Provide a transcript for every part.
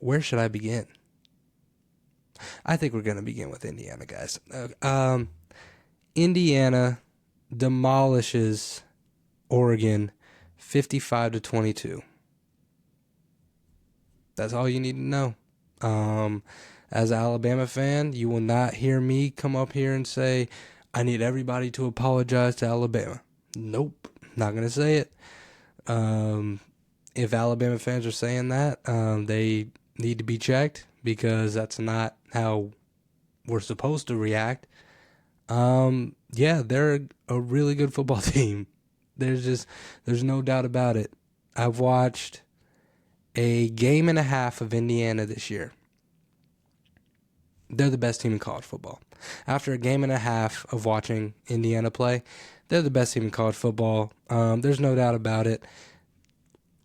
Where should I begin? I think we're going to begin with Indiana, guys. Indiana demolishes Oregon 55-22. That's all you need to know. Um, as an Alabama fan, you will not hear me come up here and say, I need everybody to apologize to Alabama. Nope, not going to say it. If Alabama fans are saying that, they need to be checked because that's not how we're supposed to react. Yeah, they're a really good football team. There's no doubt about it. I've watched a game and a half of Indiana this year. They're the best team in college football. After a game and a half of watching Indiana play, they're the best team in college football. There's no doubt about it.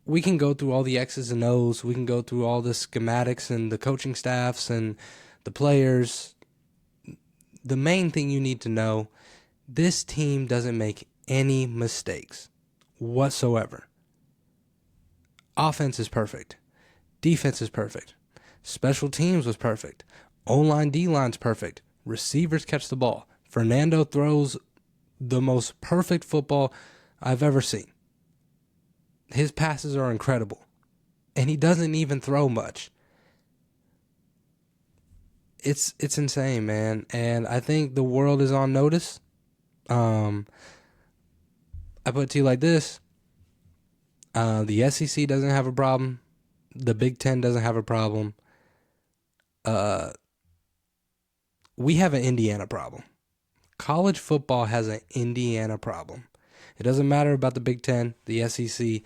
We can go through all the X's and O's. We can go through all the schematics and the coaching staffs and the players. The main thing you need to know, this team doesn't make any mistakes whatsoever. Offense is perfect. Defense is perfect. Special teams was perfect. O-line, D-line's perfect. Receivers catch the ball. Fernando throws the most perfect football I've ever seen. His passes are incredible. And he doesn't even throw much. It's insane, man. And I think the world is on notice. I put it to you like this. The SEC doesn't have a problem. The Big Ten doesn't have a problem. We have an Indiana problem. College football has an Indiana problem. It doesn't matter about the Big Ten, the SEC.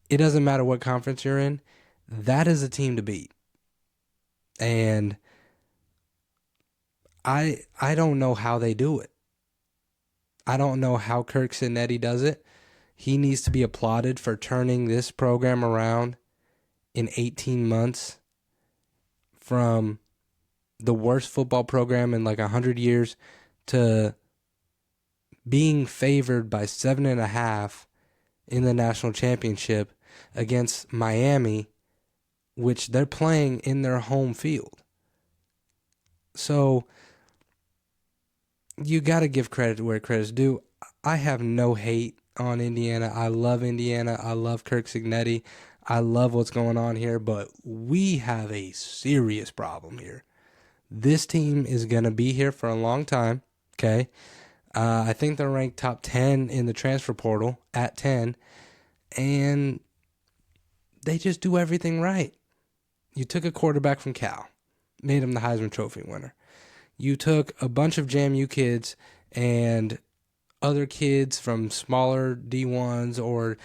It doesn't matter what conference you're in. That is a team to beat. And I don't know how they do it. I don't know how Curt Cignetti does it. He needs to be applauded for turning this program around in 18 months from the worst football program in like 100 years to being favored by 7.5 in the national championship against Miami, which they're playing in their home field. So you got to give credit where credit's due. I have no hate on Indiana. I love Indiana. I love Curt Cignetti. I love what's going on here, but we have a serious problem here. This team is going to be here for a long time, okay? I think they're ranked top 10 in the transfer portal at 10, and they just do everything right. You took a quarterback from Cal, made him the Heisman Trophy winner. You took a bunch of JMU kids and other kids from smaller D1s or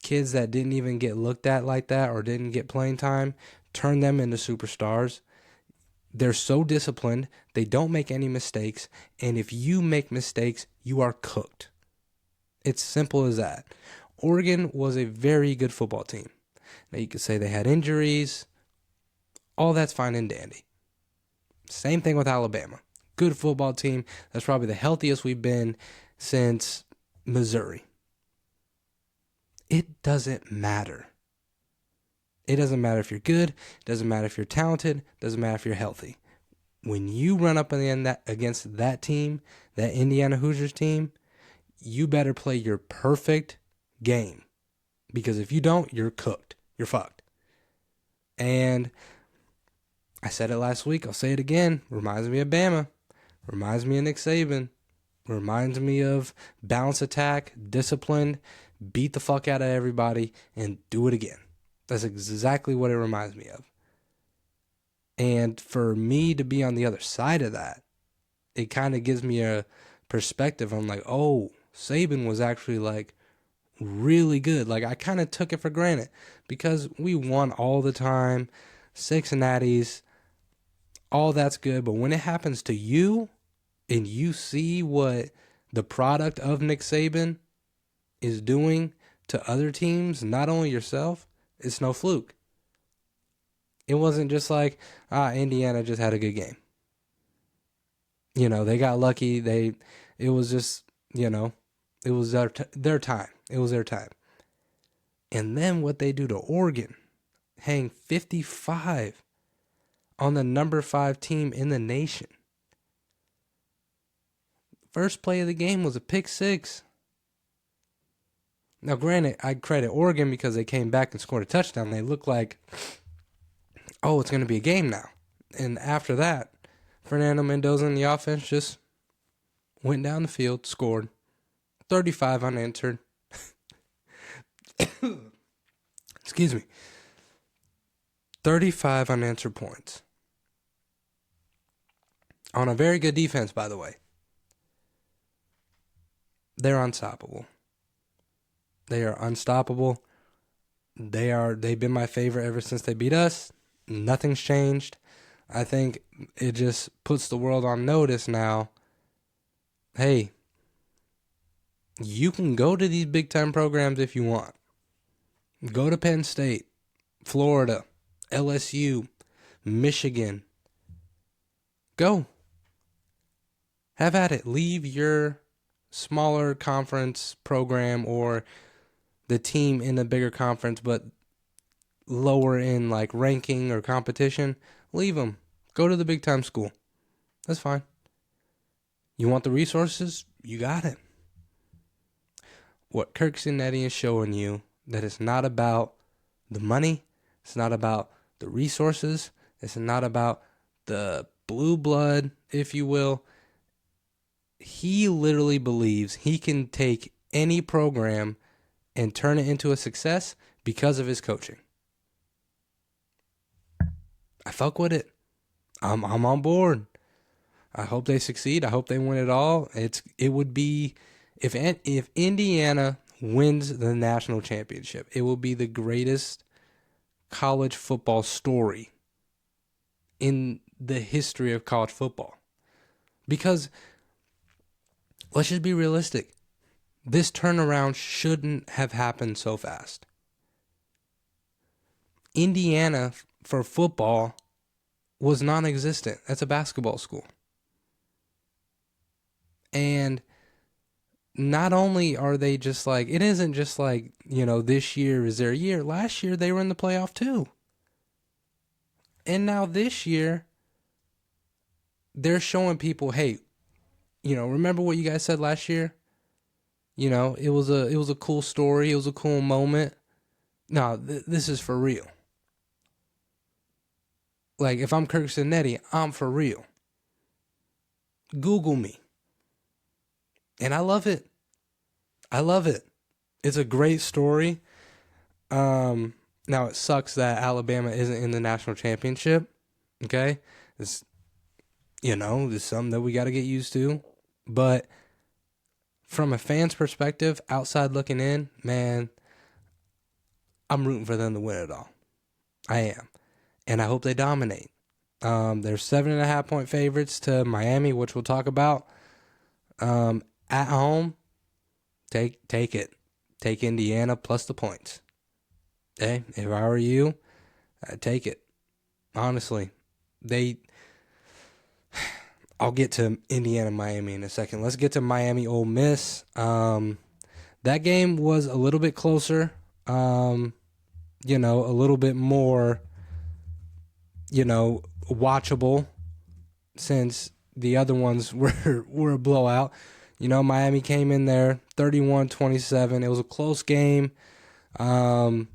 kids that didn't even get looked at like that or didn't get playing time, turned them into superstars. They're so disciplined. They don't make any mistakes. And if you make mistakes, you are cooked. It's simple as that. Oregon was a very good football team. Now, you could say they had injuries. All that's fine and dandy. Same thing with Alabama. Good football team. That's probably the healthiest we've been since Missouri. It doesn't matter. It doesn't matter if you're good. It doesn't matter if you're talented. It doesn't matter if you're healthy. When you run up against that team, that Indiana Hoosiers team, you better play your perfect game. Because if you don't, you're cooked. You're fucked. And I said it last week. I'll say it again. Reminds me of Bama. Reminds me of Nick Saban. Reminds me of balance attack, disciplined, beat the fuck out of everybody, and do it again. That's exactly what it reminds me of. And for me to be on the other side of that, it kind of gives me a perspective. I'm like, oh, Saban was actually like really good. Like I kind of took it for granted because we won all the time, 6 natties, all that's good. But when it happens to you and you see what the product of Nick Saban is doing to other teams, not only yourself, it's no fluke. It wasn't just like, Indiana just had a good game. You know, they got lucky. It was just, it was their time. It was their time. And then what they do to Oregon. hang 55 on the number 5 team in the nation. First play of the game was a pick six. Now, granted, I credit Oregon because they came back and scored a touchdown. They looked like, oh, it's going to be a game now. And after that, Fernando Mendoza and the offense just went down the field, scored 35 unanswered. Excuse me. 35 unanswered points. On a very good defense, by the way. They're unstoppable. They are unstoppable. They've been my favorite ever since they beat us. Nothing's changed. I think it just puts the world on notice now. Hey, you can go to these big time programs if you want. Go to Penn State, Florida, LSU, Michigan. Go. Have at it. Leave your smaller conference program or the team in the bigger conference, but lower in like ranking or competition. Leave them. Go to the big time school. That's fine. You want the resources? You got it. What Curt Cignetti is showing you, that it's not about the money. It's not about the resources. It's not about the blue blood, if you will. He literally believes he can take any program and turn it into a success because of his coaching. I fuck with it. I'm on board. I hope they succeed. I hope they win it all. It would be if Indiana wins the national championship, it will be the greatest college football story in the history of college football. Because let's just be realistic. This turnaround shouldn't have happened so fast. Indiana for football was non-existent. That's a basketball school. And not only are they just like, it isn't just like, this year is their year. Last year they were in the playoff too. And now this year, they're showing people, hey, remember what you guys said last year? It was a cool story. It was a cool moment. No, this is for real. Like, if I'm Curt Cignetti, I'm for real. Google me. And I love it. I love it. It's a great story. Now, it sucks that Alabama isn't in the national championship. Okay? It's something that we got to get used to. But from a fan's perspective, outside looking in, man, I'm rooting for them to win it all. I am. And I hope they dominate. They're 7.5 point favorites to Miami, which we'll talk about. At home, take it. Take Indiana plus the points. Okay? If I were you, I'd take it. Honestly. I'll get to Indiana, Miami in a second. Let's get to Miami, Ole Miss. That game was a little bit closer. A little bit more, watchable, since the other ones were a blowout. Miami came in there 31-27. It was a close game. Trinidad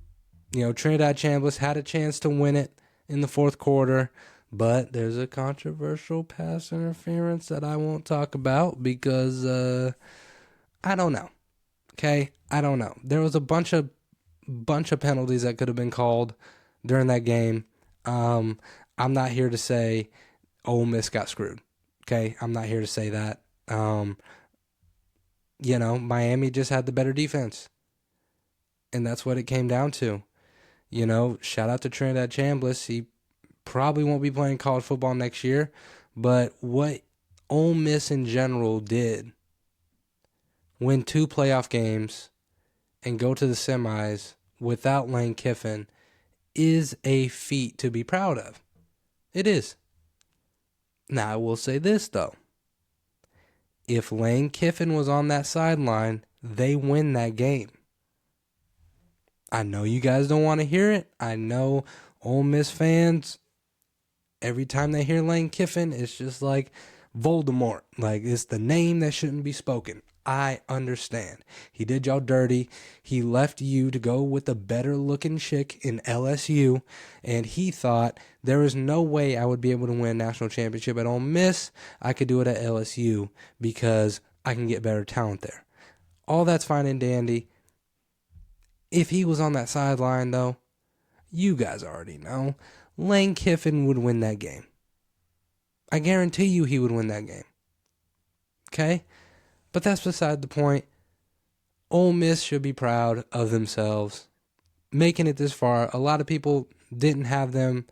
Chambliss had a chance to win it in the fourth quarter, but there's a controversial pass interference that I won't talk about because I don't know. Okay, I don't know. There was a bunch of penalties that could have been called during that game. I'm not here to say Ole Miss got screwed. Okay, I'm not here to say that. Miami just had the better defense. And that's what it came down to. Shout out to Trinidad Chambliss. He probably won't be playing college football next year. But what Ole Miss in general did, win 2 playoff games and go to the semis without Lane Kiffin, is a feat to be proud of. It is. Now, I will say this, though. If Lane Kiffin was on that sideline, they win that game. I know you guys don't want to hear it. I know Ole Miss fans, every time they hear Lane Kiffin, it's just like Voldemort. Like, it's the name that shouldn't be spoken. I understand. He did y'all dirty. He left you to go with a better looking chick in LSU, and he thought there is no way I would be able to win a national championship at Ole Miss. I could do it at LSU because I can get better talent there. All that's fine and dandy. If he was on that sideline, though, you guys already know, Lane Kiffin would win that game. I guarantee you he would win that game. Okay? But that's beside the point. Ole Miss should be proud of themselves. Making it this far, a lot of people didn't have them,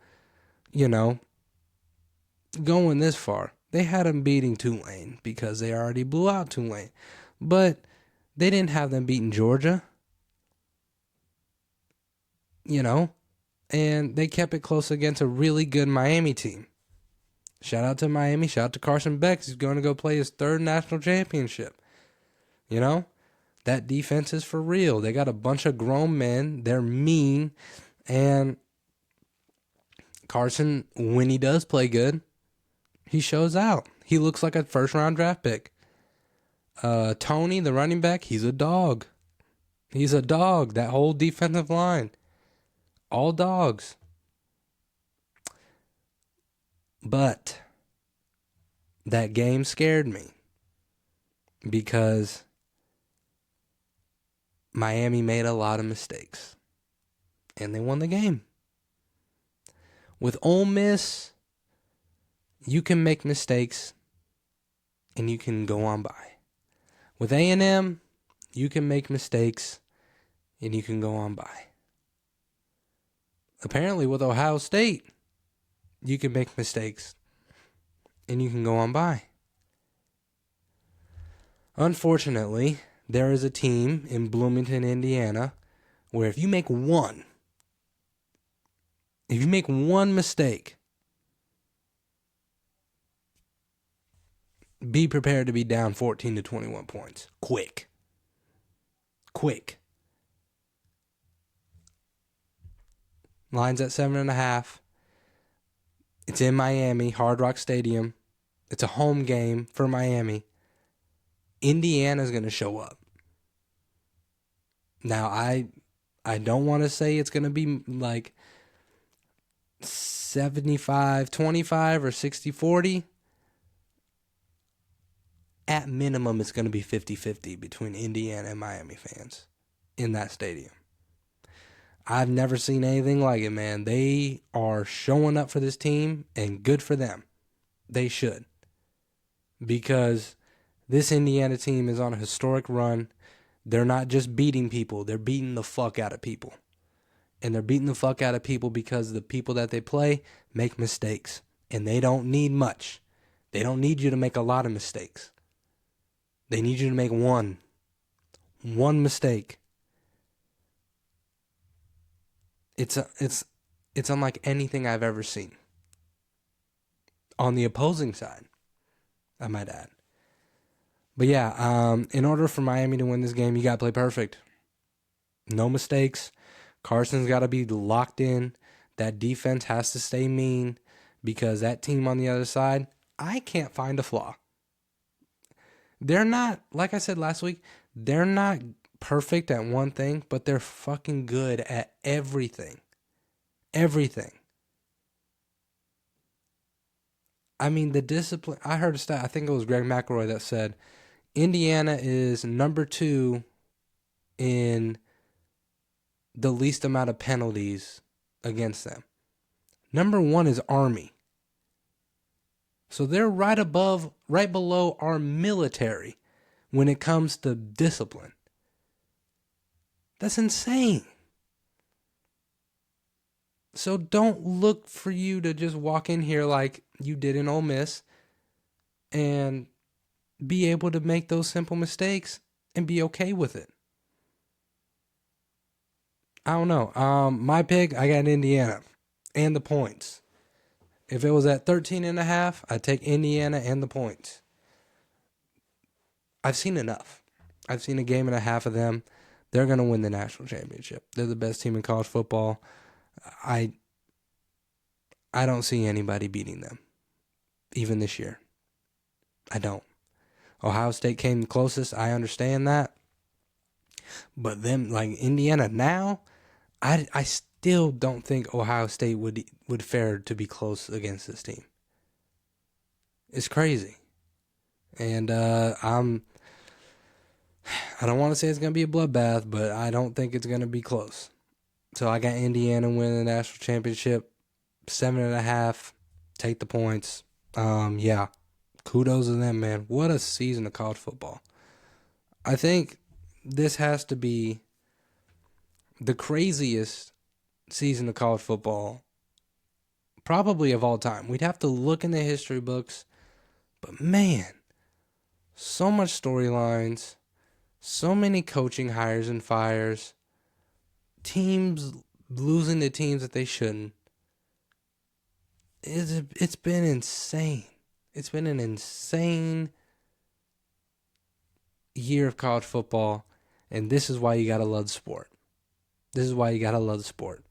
going this far. They had them beating Tulane because they already blew out Tulane. But they didn't have them beating Georgia. And they kept it close against a really good Miami team. Shout out to Miami. Shout out to Carson Beck. He's going to go play his third national championship. That defense is for real. They got a bunch of grown men. They're mean. And Carson, when he does play good, he shows out. He looks like a first-round draft pick. Tony, the running back, he's a dog. He's a dog. That whole defensive line. All dogs. But that game scared me because Miami made a lot of mistakes and they won the game. With Ole Miss, you can make mistakes and you can go on by. With A&M, you can make mistakes and you can go on by. Apparently with Ohio State, you can make mistakes and you can go on by. Unfortunately, there is a team in Bloomington, Indiana, where if you make one mistake, be prepared to be down 14 to 21 points. Quick. Line's at 7.5. It's in Miami, Hard Rock Stadium. It's a home game for Miami. Indiana's going to show up. Now, I don't want to say it's going to be like 75-25 or 60-40. At minimum, it's going to be 50-50 between Indiana and Miami fans in that stadium. I've never seen anything like it, man. They are showing up for this team, and good for them. They should. Because this Indiana team is on a historic run. They're not just beating people. They're beating the fuck out of people. And they're beating the fuck out of people because the people that they play make mistakes. And they don't need much. They don't need you to make a lot of mistakes. They need you to make one mistake. It's unlike anything I've ever seen. On the opposing side, I might add. But yeah, in order for Miami to win this game, you got to play perfect. No mistakes. Carson's got to be locked in. That defense has to stay mean because that team on the other side, I can't find a flaw. They're not, like I said last week, they're not perfect at one thing, but they're fucking good at everything. Everything. I mean, the discipline, I heard a stat, I think it was Greg McElroy that said, Indiana is number 2 in the least amount of penalties against them. Number 1 is Army. So they're right below our military when it comes to discipline. That's insane. So don't look for you to just walk in here like you did in Ole Miss and be able to make those simple mistakes and be okay with it. I don't know. My pick, I got Indiana and the points. If it was at 13.5, I'd take Indiana and the points. I've seen enough. I've seen a game and a half of them. They're going to win the national championship. They're the best team in college football. I don't see anybody beating them, even this year. I don't. Ohio State came the closest. I understand that. But them, like Indiana now, I still don't think Ohio State would fare to be close against this team. It's crazy. And I don't want to say it's going to be a bloodbath, but I don't think it's going to be close. So I got Indiana winning the national championship, 7.5. Take the points. Yeah, kudos to them, man. What a season of college football. I think this has to be the craziest season of college football probably of all time. We'd have to look in the history books, but man, so much storylines, so many coaching hires and fires, teams losing to teams that they shouldn't. It's been insane. It's been an insane year of college football, and this is why you gotta love the sport. This is why you gotta love the sport.